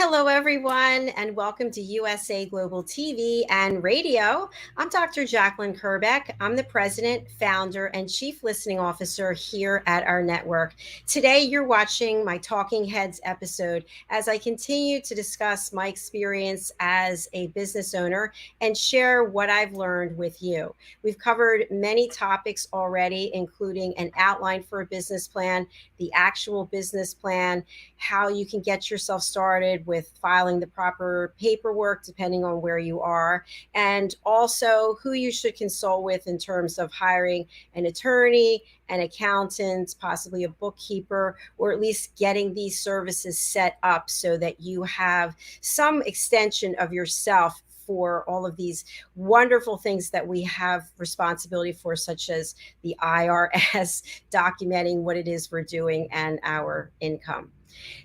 Hello, everyone, and welcome to USA Global TV and Radio. I'm Dr. JACALYN Kerbeck. I'm the president, founder, and chief listening officer here at our network. Today, you're watching my Talking Heads episode as I continue to discuss my experience as a business owner and share what I've learned with you. We've covered many topics already, including an outline for a business plan, the actual business plan, how you can get yourself started with filing the proper paperwork depending on where you are, and also who you should consult with in terms of hiring an attorney, an accountant, possibly a bookkeeper, or at least getting these services set up so that you have some extension of yourself for all of these wonderful things that we have responsibility for, such as the IRS, documenting what it is we're doing and our income.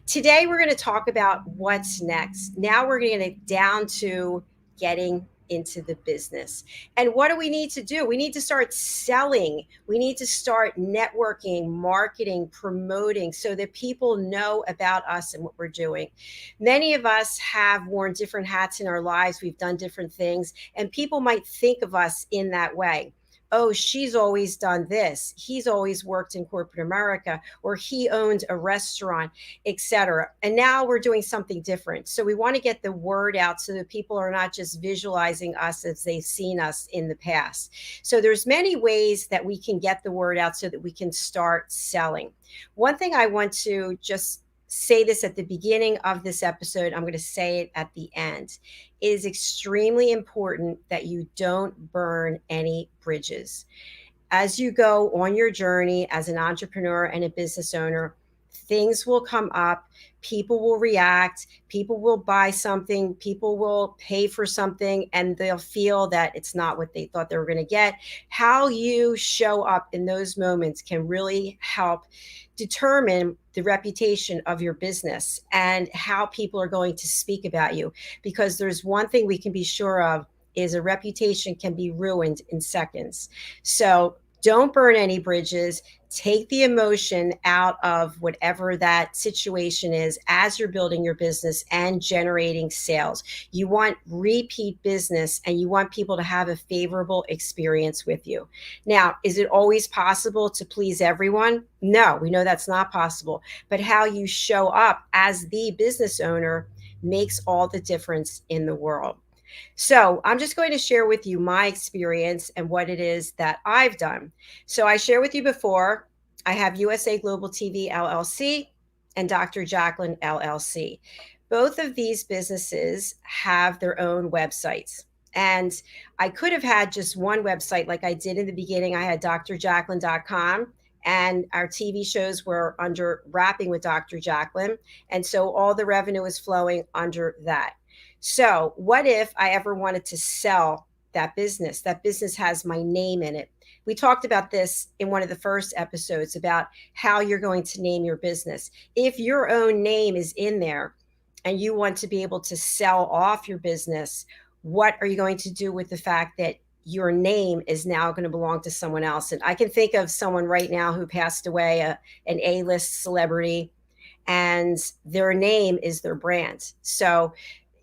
Today, we're going to talk about what's next. Now we're going to get down to getting into the business. And what do we need to do? We need to start selling. We need to start networking, marketing, promoting so that people know about us and what we're doing. Many of us have worn different hats in our lives. We've done different things, and people might think of us in that way. Oh, she's always done this. He's always worked in corporate America, or he owned a restaurant, etc. And now we're doing something different. So we want to get the word out so that people are not just visualizing us as they've seen us in the past. So there's many ways that we can get the word out so that we can start selling. One thing I want to just say this at the beginning of this episode, I'm going to say it at the end. It is extremely important that you don't burn any bridges. As you go on your journey as an entrepreneur and a business owner, things will come up, people will react, people will buy something, people will pay for something, and they'll feel that it's not what they thought they were going to get. How you show up in those moments can really help determine the reputation of your business and how people are going to speak about you. Because there's one thing we can be sure of, is a reputation can be ruined in seconds. So don't burn any bridges. Take the emotion out of whatever that situation is as you're building your business and generating sales. You want repeat business, and you want people to have a favorable experience with you. Now, is it always possible to please everyone? No, we know that's not possible. But how you show up as the business owner makes all the difference in the world. So I'm just going to share with you my experience and what it is that I've done. So I shared with you before, I have USA Global TV LLC and Dr. JACALYN LLC. Both of these businesses have their own websites. And I could have had just one website like I did in the beginning. I had drjacalyn.com, and our TV shows were under Wrapping with Dr. JACALYN. And so all the revenue is flowing under that. So what if I ever wanted to sell that business? That business has my name in it. We talked about this in one of the first episodes about how you're going to name your business. If your own name is in there and you want to be able to sell off your business, what are you going to do with the fact that your name is now going to belong to someone else? And I can think of someone right now who passed away, an A-list celebrity, and their name is their brand. So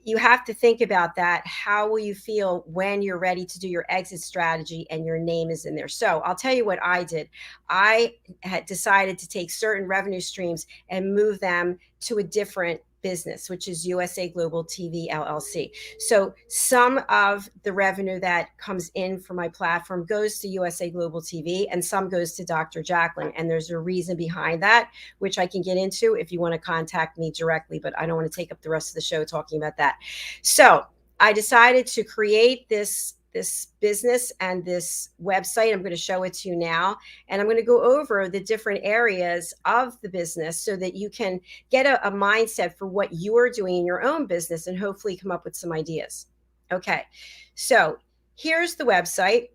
you have to think about that. How will you feel when you're ready to do your exit strategy and your name is in there? So I'll tell you what I did. I had decided to take certain revenue streams and move them to a different business, which is USA Global TV LLC. So some of the revenue that comes in from my platform goes to USA Global TV, and some goes to Dr. JACALYN. And there's a reason behind that, which I can get into if you want to contact me directly, but I don't want to take up the rest of the show talking about that. So I decided to create this business and this website. I'm going to show it to you now. And I'm going to go over the different areas of the business so that you can get a mindset for what you are doing in your own business and hopefully come up with some ideas. Okay, so here's the website.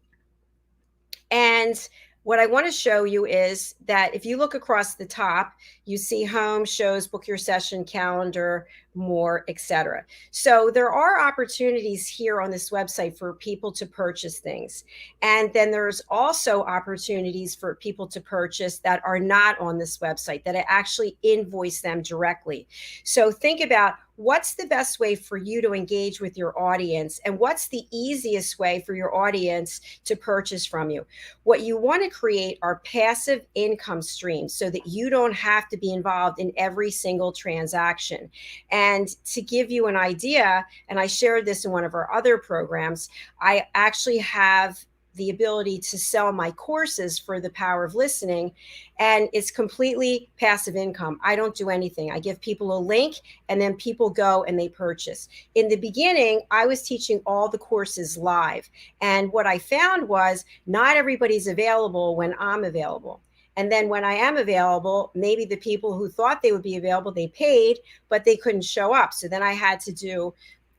And what I want to show you is that if you look across the top, you see home, shows, book your session, calendar, more, etc. So there are opportunities here on this website for people to purchase things. And then there's also opportunities for people to purchase that are not on this website, that I actually invoice them directly. So think about what's the best way for you to engage with your audience, and what's the easiest way for your audience to purchase from you. What you want to create are passive income streams so that you don't have to be involved in every single transaction. And to give you an idea, and I shared this in one of our other programs, I actually have the ability to sell my courses for the power of listening, and it's completely passive income. I don't do anything. I give people a link, and then people go and they purchase. In the beginning, I was teaching all the courses live, and what I found was not everybody's available when I'm available. And then when I am available, maybe the people who thought they would be available, they paid, but they couldn't show up. So then I had to do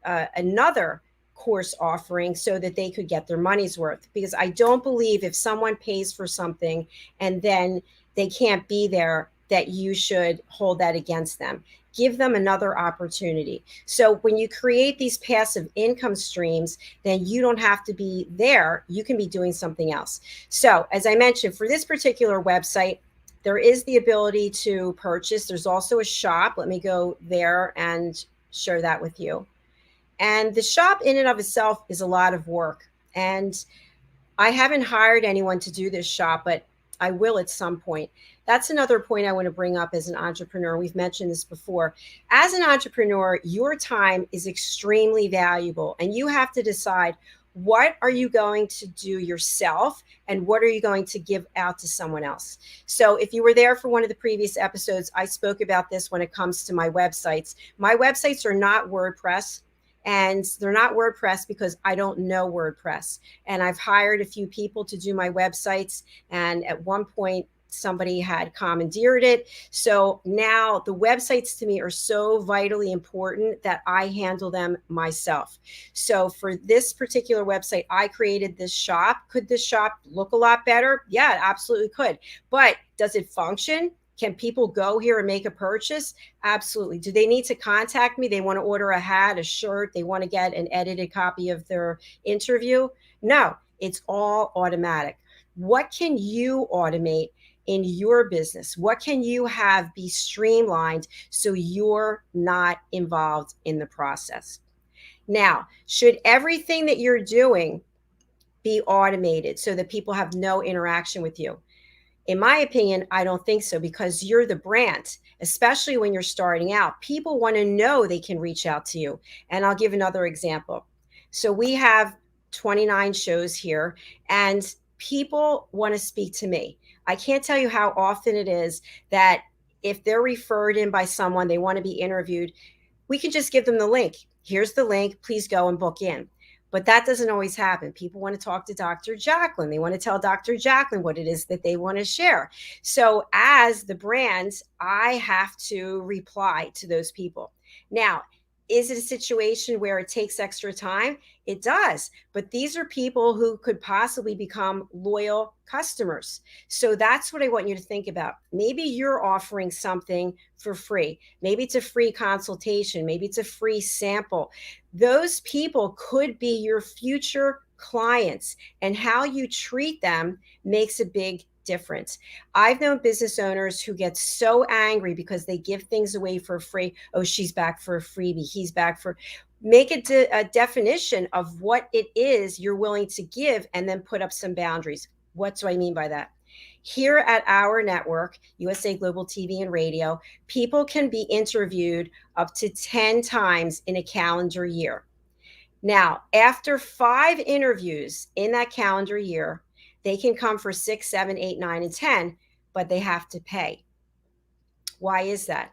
another course offering so that they could get their money's worth. Because I don't believe if someone pays for something and then they can't be there, that you should hold that against them. Give them another opportunity. So when you create these passive income streams, then you don't have to be there. You can be doing something else. So as I mentioned, for this particular website, there is the ability to purchase. There's also a shop. Let me go there and share that with you. And the shop in and of itself is a lot of work. And I haven't hired anyone to do this shop, but I will at some point. That's another point I want to bring up as an entrepreneur. We've mentioned this before. As an entrepreneur, your time is extremely valuable, and you have to decide, what are you going to do yourself and what are you going to give out to someone else? So if you were there for one of the previous episodes, I spoke about this when it comes to my websites. My websites are not WordPress. And they're not WordPress because I don't know WordPress. And I've hired a few people to do my websites. And at one point, somebody had commandeered it. So now the websites to me are so vitally important that I handle them myself. So for this particular website, I created this shop. Could this shop look a lot better? Yeah, it absolutely could. But does it function? Can people go here and make a purchase? Absolutely. Do they need to contact me? They want to order a hat, a shirt. They want to get an edited copy of their interview? No, it's all automatic. What can you automate in your business? What can you have be streamlined so you're not involved in the process? Now, should everything that you're doing be automated so that people have no interaction with you? In my opinion, I don't think so, because you're the brand, especially when you're starting out. People want to know they can reach out to you. And I'll give another example. So we have 29 shows here, and people want to speak to me. I can't tell you how often it is that if they're referred in by someone, they want to be interviewed, we can just give them the link. Here's the link. Please go and book in. But that doesn't always happen. People want to talk to Dr. JACALYN. They want to tell Dr. JACALYN what it is that they want to share. So as the brand, I have to reply to those people. Now, is it a situation where it takes extra time? It does. But these are people who could possibly become loyal customers. So that's what I want you to think about. Maybe you're offering something for free. Maybe it's a free consultation. Maybe it's a free sample. Those people could be your future clients, and how you treat them makes a big difference. I've known business owners who get so angry because they give things away for free. Oh, she's back for a freebie. He's back for. Make a definition of what it is you're willing to give, and then put up some boundaries. What do I mean by that? Here at our network, USA Global TV and Radio, people can be interviewed up to 10 times in a calendar year. Now, after 5 interviews in that calendar year, they can come for 6, 7, 8, 9, and 10, but they have to pay. Why is that?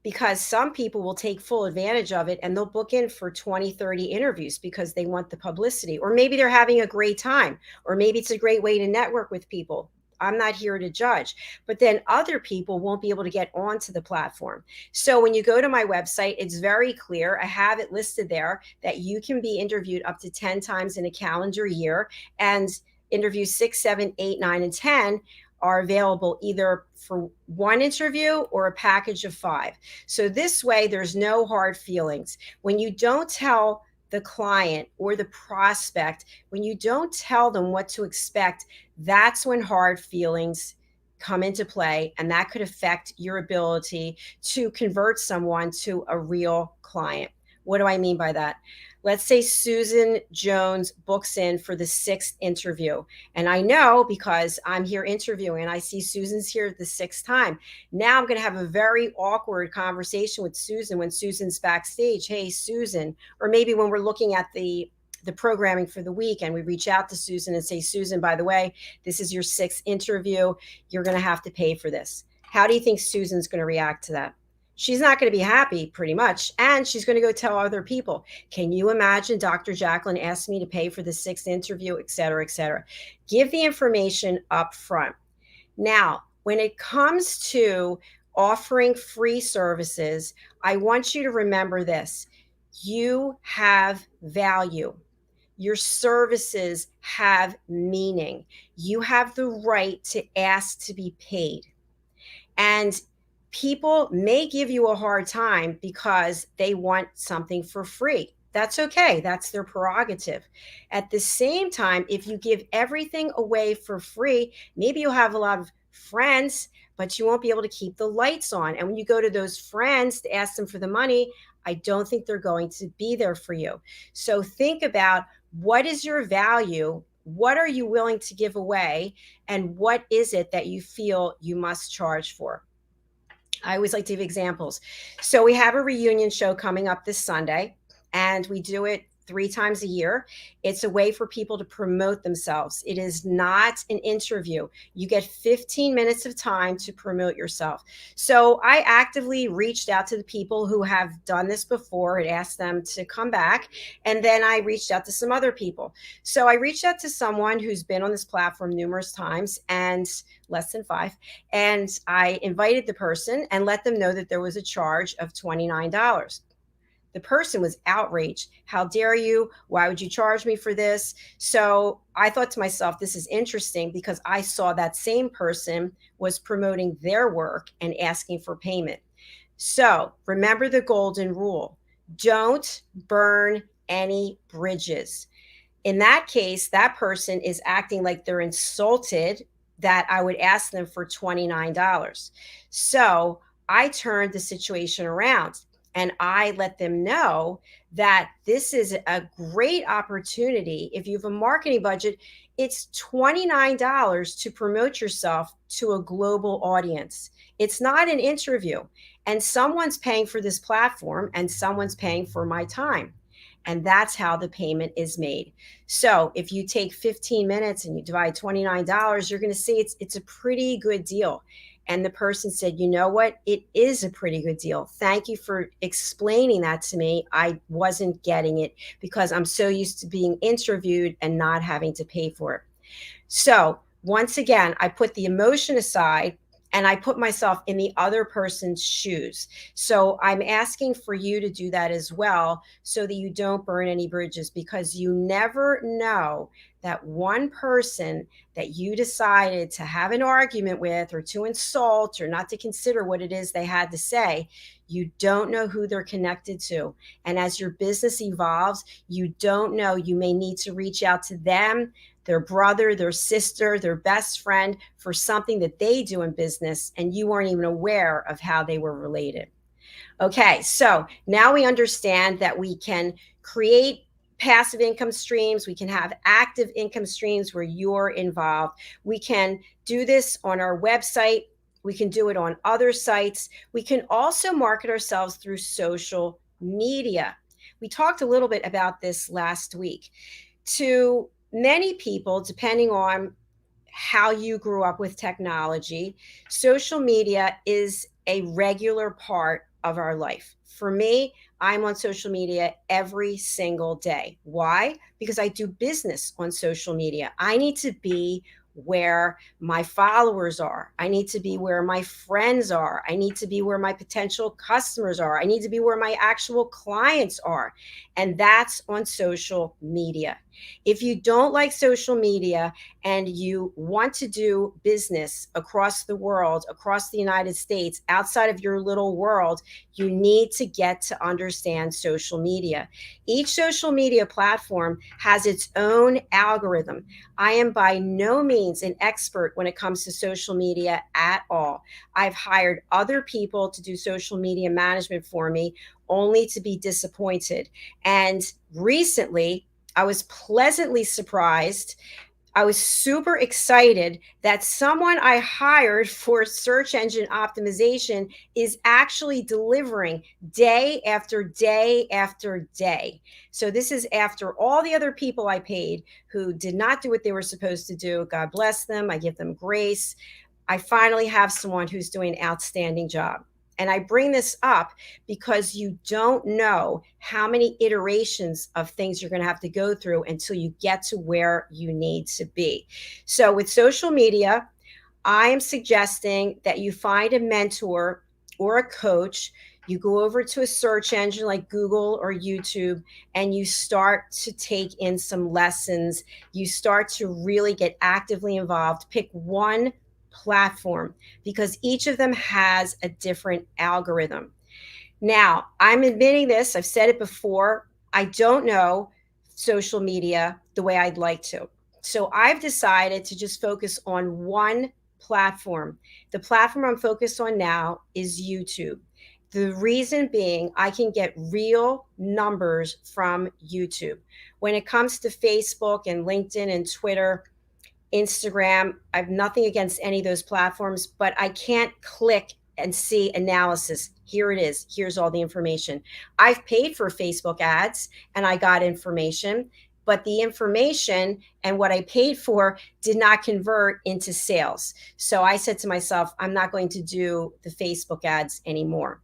Because some people will take full advantage of it and they'll book in for 20, 30 interviews because they want the publicity. Or maybe they're having a great time, or maybe it's a great way to network with people. I'm not here to judge, but then other people won't be able to get onto the platform. So when you go to my website, it's very clear. I have it listed there that you can be interviewed up to 10 times in a calendar year, and interview 6, 7, 8, 9, and 10 are available either for one interview or a package of 5. So this way, there's no hard feelings. When you don't tell the client or the prospect, when you don't tell them what to expect, that's when hard feelings come into play, and that could affect your ability to convert someone to a real client. What do I mean by that? Let's say Susan Jones books in for the 6th interview. And I know because I'm here interviewing and I see Susan's here the 6th time. Now I'm going to have a very awkward conversation with Susan when Susan's backstage. Hey, Susan. Or maybe when we're looking at the programming for the week and we reach out to Susan and say, Susan, by the way, this is your 6th interview. You're going to have to pay for this. How do you think Susan's going to react to that? She's not going to be happy, pretty much. And she's going to go tell other people. Can you imagine Dr. JACALYN asked me to pay for the 6th interview, et cetera, et cetera. Give the information up front. Now, when it comes to offering free services, I want you to remember this. You have value. Your services have meaning. You have the right to ask to be paid. And people may give you a hard time because they want something for free. That's okay. That's their prerogative. At the same time, if you give everything away for free, maybe you'll have a lot of friends, but you won't be able to keep the lights on. And when you go to those friends to ask them for the money, I don't think they're going to be there for you. So think about, what is your value? What are you willing to give away? And what is it that you feel you must charge for? I always like to give examples. So we have a reunion show coming up this Sunday, and we do it 3 times a year. It's a way for people to promote themselves. It is not an interview. You get 15 minutes of time to promote yourself. So I actively reached out to the people who have done this before and asked them to come back. And then I reached out to some other people. So I reached out to someone who's been on this platform numerous times, and less than 5. And I invited the person and let them know that there was a charge of $29. The person was outraged. How dare you? Why would you charge me for this? So I thought to myself, this is interesting, because I saw that same person was promoting their work and asking for payment. So remember the golden rule. Don't burn any bridges. In that case, that person is acting like they're insulted that I would ask them for $29. So I turned the situation around. And I let them know that this is a great opportunity. If you have a marketing budget, it's $29 to promote yourself to a global audience. It's not an interview. And someone's paying for this platform, and someone's paying for my time. And that's how the payment is made. So if you take 15 minutes and you divide $29, you're going to see it's a pretty good deal. And the person said, you know what? It is a pretty good deal. Thank you for explaining that to me. I wasn't getting it because I'm so used to being interviewed and not having to pay for it. So once again, I put the emotion aside and I put myself in the other person's shoes. So I'm asking for you to do that as well, so that you don't burn any bridges, because you never know that one person that you decided to have an argument with, or to insult, or not to consider what it is they had to say, you don't know who they're connected to. And as your business evolves, you don't know, you may need to reach out to them, their brother, their sister, their best friend, for something that they do in business, and you weren't even aware of how they were related. Okay, so now we understand that we can create passive income streams. We can have active income streams where you're involved. We can do this on our website. We can do it on other sites. We can also market ourselves through social media. We talked a little bit about this last week. To many people, depending on how you grew up with technology, social media is a regular part of our life. For me, I'm on social media every single day. Why? Because I do business on social media. I need to be where my followers are. I need to be where my friends are. I need to be where my potential customers are. I need to be where my actual clients are. And that's on social media. If you don't like social media and you want to do business across the world, across the United States, outside of your little world, you need to get to understand social media. Each social media platform has its own algorithm. I am by no means an expert when it comes to social media at all. I've hired other people to do social media management for me, only to be disappointed. And recently, I was pleasantly surprised. I was super excited that someone I hired for search engine optimization is actually delivering day after day after day. So this is after all the other people I paid who did not do what they were supposed to do. God bless them. I give them grace. I finally have someone who's doing an outstanding job. And I bring this up because you don't know how many iterations of things you're going to have to go through until you get to where you need to be. So with social media, I am suggesting that you find a mentor or a coach. You go over to a search engine like Google or YouTube and you start to take in some lessons. You start to really get actively involved. Pick one platform because each of them has a different algorithm. Now, I'm admitting this, I've said it before, I don't know social media the way I'd like to. So I've decided to just focus on one platform. The platform I'm focused on now is YouTube. The reason being, I can get real numbers from YouTube. When it comes to Facebook and LinkedIn and Twitter, Instagram, I have nothing against any of those platforms, but I can't click and see analysis. Here it is. Here's all the information. I've paid for Facebook ads and I got information, but the information and what I paid for did not convert into sales. So I said to myself, I'm not going to do the Facebook ads anymore.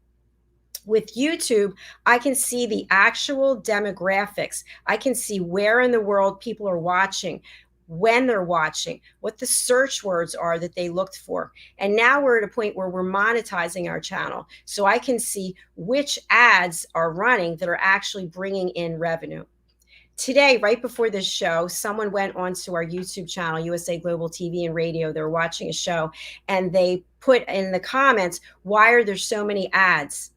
With YouTube, I can see the actual demographics. I can see where in the world people are watching, when they're watching, what the search words are that they looked for. And now we're at a point where we're monetizing our channel. So I can see which ads are running that are actually bringing in revenue. Today, right before this show, someone went onto our YouTube channel, USA Global TV and Radio. They were watching a show and they put in the comments, why are there so many ads?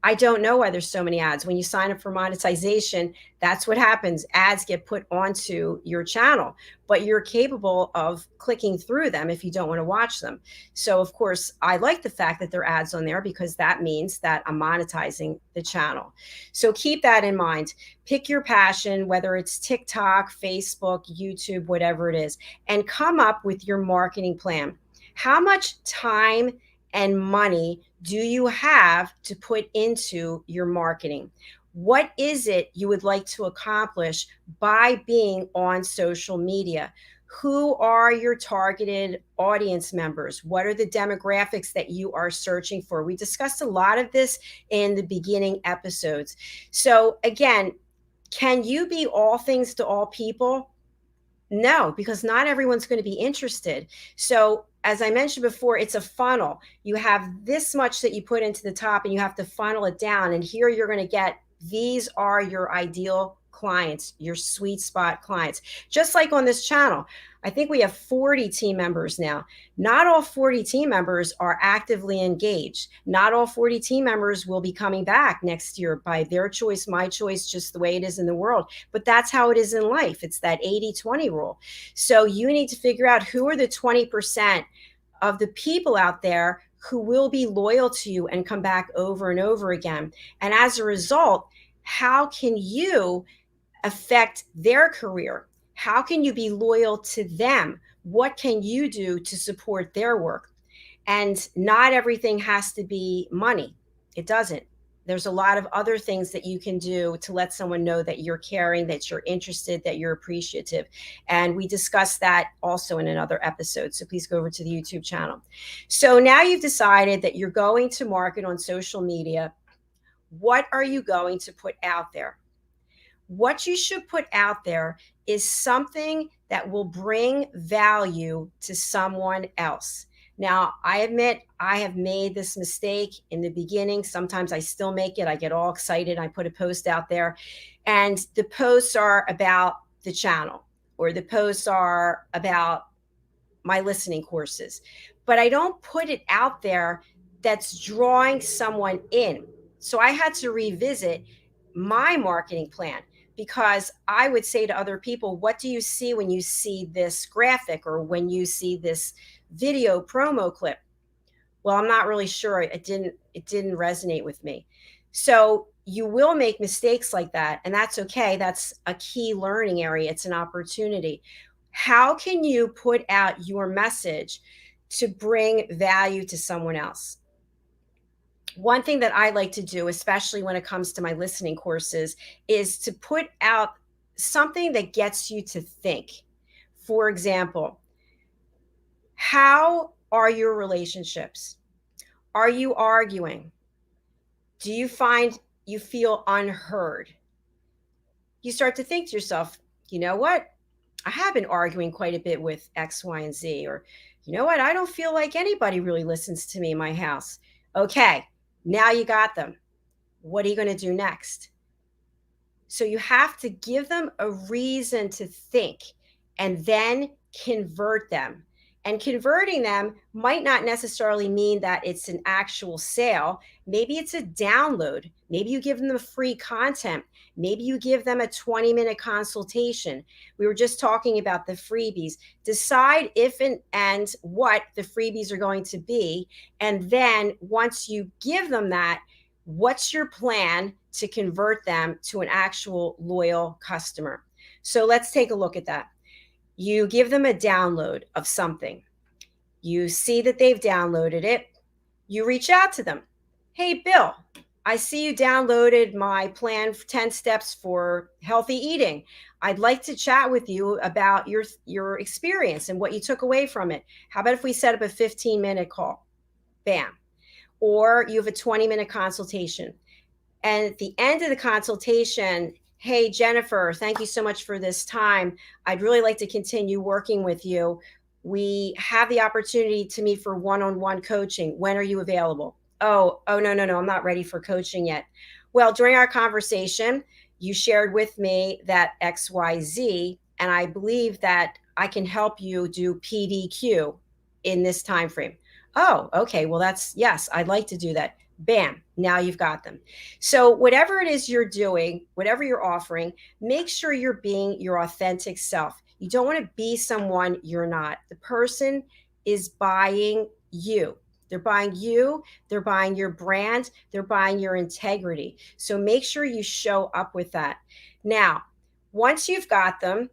I don't know why there's so many ads. When you sign up for monetization, that's what happens. Ads get put onto your channel, but you're capable of clicking through them if you don't want to watch them. So, of course, I like the fact that there are ads on there because that means that I'm monetizing the channel. So keep that in mind. Pick your passion, whether it's TikTok, Facebook, YouTube, whatever it is, and come up with your marketing plan. How much time and money do you have to put into your marketing? What is it you would like to accomplish by being on social media? Who are your targeted audience members? What are the demographics that you are searching for? We discussed a lot of this in the beginning episodes. So again, can you be all things to all people? No, because not everyone's going to be interested. So, as I mentioned before, it's a funnel. You have this much that you put into the top and you have to funnel it down. And here you're going to get, these are your ideal clients, your sweet spot clients. Just like on this channel, I think we have 40 team members now. Not all 40 team members are actively engaged. Not all 40 team members will be coming back next year by their choice, my choice, just the way it is in the world. But that's how it is in life. It's that 80-20 rule. So you need to figure out who are the 20% of the people out there who will be loyal to you and come back over and over again. And as a result, how can you affect their career? How can you be loyal to them? What can you do to support their work? And not everything has to be money. It doesn't. There's a lot of other things that you can do to let someone know that you're caring, that you're interested, that you're appreciative. And we discussed that also in another episode. So please go over to the YouTube channel. So now you've decided that you're going to market on social media. What are you going to put out there? What you should put out there is something that will bring value to someone else. Now, I admit I have made this mistake in the beginning. Sometimes I still make it. I get all excited. I put a post out there, and the posts are about the channel, or the posts are about my listening courses, but I don't put it out there that's drawing someone in. So I had to revisit my marketing plan, because I would say to other people, what do you see when you see this graphic or when you see this video promo clip? Well, I'm not really sure. It didn't resonate with me. So you will make mistakes like that, and that's okay. That's a key learning area. It's an opportunity. How can you put out your message to bring value to someone else? One thing that I like to do, especially when it comes to my listening courses, is to put out something that gets you to think. For example, how are your relationships? Are you arguing? Do you find you feel unheard? You start to think to yourself, you know what? I have been arguing quite a bit with X, Y, and Z. Or, you know what? I don't feel like anybody really listens to me in my house. Okay, now you got them. What are you going to do next? So you have to give them a reason to think, and then convert them. And converting them might not necessarily mean that it's an actual sale. Maybe it's a download. Maybe you give them the free content. Maybe you give them a 20-minute consultation. We were just talking about the freebies. Decide if and what the freebies are going to be. And then once you give them that, what's your plan to convert them to an actual loyal customer? So let's take a look at that. You give them a download of something. You see that they've downloaded it. You reach out to them. Hey, Bill, I see you downloaded my plan for 10 steps for healthy eating. I'd like to chat with you about your experience and what you took away from it. How about if we set up a 15-minute call? Bam. Or you have a 20-minute consultation. And at the end of the consultation, hey, Jennifer, thank you so much for this time. I'd really like to continue working with you. We have the opportunity to meet for one-on-one coaching. When are you available? Oh, no, I'm not ready for coaching yet. Well, during our conversation, you shared with me that XYZ, and I believe that I can help you do PDQ in this time frame. Oh, okay. Well, yes, I'd like to do that. Bam, now you've got them. So whatever it is you're doing, whatever you're offering, make sure you're being your authentic self. You don't want to be someone you're not. The person is buying you. They're buying you, they're buying your brand, they're buying your integrity. So make sure you show up with that. Now, once you've got them,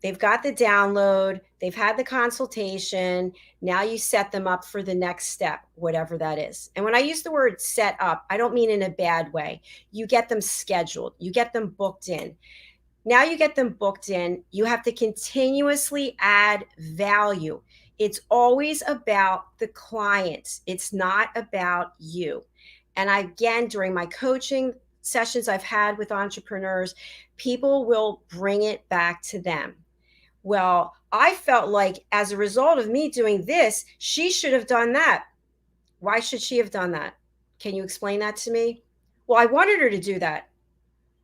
they've got the download, they've had the consultation. Now you set them up for the next step, whatever that is. And when I use the word set up, I don't mean in a bad way. You get them scheduled, you get them booked in. Now you get them booked in, you have to continuously add value. It's always about the clients, it's not about you. And again, during my coaching sessions I've had with entrepreneurs, people will bring it back to them. Well, I felt like as a result of me doing this, she should have done that. Why should she have done that? Can you explain that to me? Well, I wanted her to do that.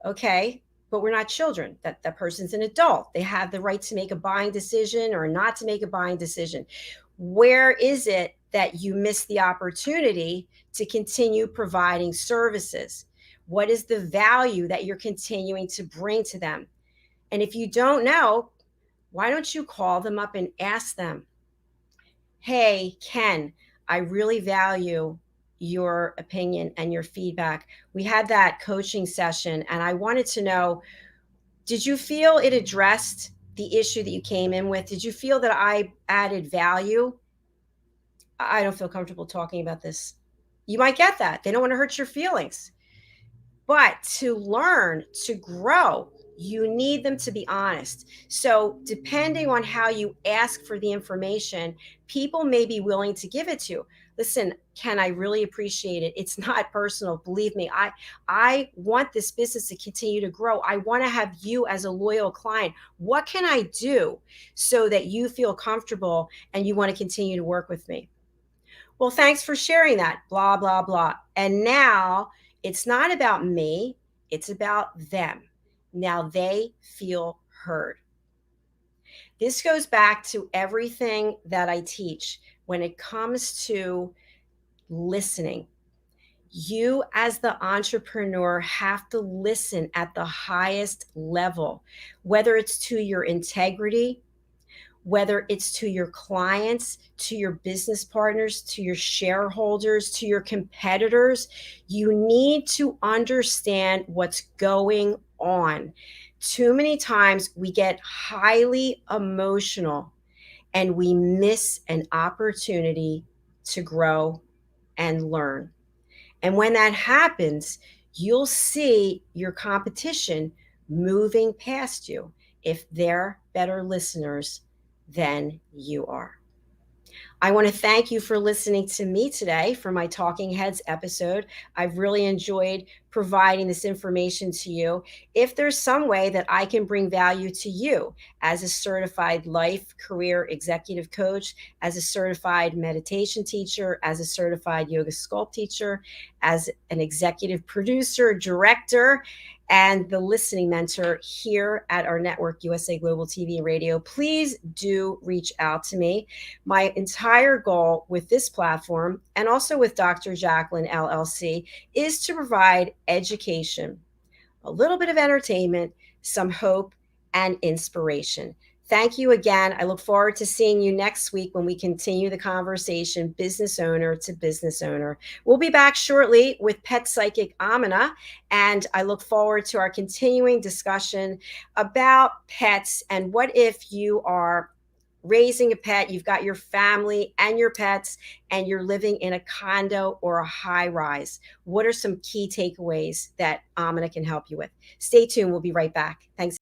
Okay, but we're not children. That person's an adult. They have the right to make a buying decision or not to make a buying decision. Where is it that you miss the opportunity to continue providing services? What is the value that you're continuing to bring to them? And if you don't know, why don't you call them up and ask them, hey, Ken, I really value your opinion and your feedback. We had that coaching session, and I wanted to know, did you feel it addressed the issue that you came in with? Did you feel that I added value? I don't feel comfortable talking about this. You might get that. They don't want to hurt your feelings. But to learn, to grow, You need them to be honest. So, depending on how you ask for the information, people may be willing to give it to you. Listen, Ken, I really appreciate it. It's not personal. Believe me, I want this business to continue to grow. I want to have you as a loyal client. What can I do so that you feel comfortable and you want to continue to work with me? Well, thanks for sharing that, blah, blah, blah. And now it's not about me, it's about them. Now they feel heard. This goes back to everything that I teach when it comes to listening. You, as the entrepreneur, have to listen at the highest level, whether it's to your integrity, whether it's to your clients, to your business partners, to your shareholders, to your competitors. You need to understand what's going on. Too many times we get highly emotional and we miss an opportunity to grow and learn. And when that happens, you'll see your competition moving past you if they're better listeners than you are. I want to thank you for listening to me today for my Talking Heads episode. I've really enjoyed providing this information to you. If there's some way that I can bring value to you as a certified life career executive coach, as a certified meditation teacher, as a certified yoga sculpt teacher, as an executive producer, director, and the listening mentor here at our network, USA Global TV and Radio, please do reach out to me. My entire goal with this platform and also with Dr. JACALYN LLC is to provide education, a little bit of entertainment, some hope, and inspiration. Thank you again. I look forward to seeing you next week when we continue the conversation, business owner to business owner. We'll be back shortly with pet psychic Amina, and I look forward to our continuing discussion about pets and what if you are raising a pet, you've got your family and your pets, and you're living in a condo or a high rise. What are some key takeaways that Amina can help you with? Stay tuned. We'll be right back. Thanks.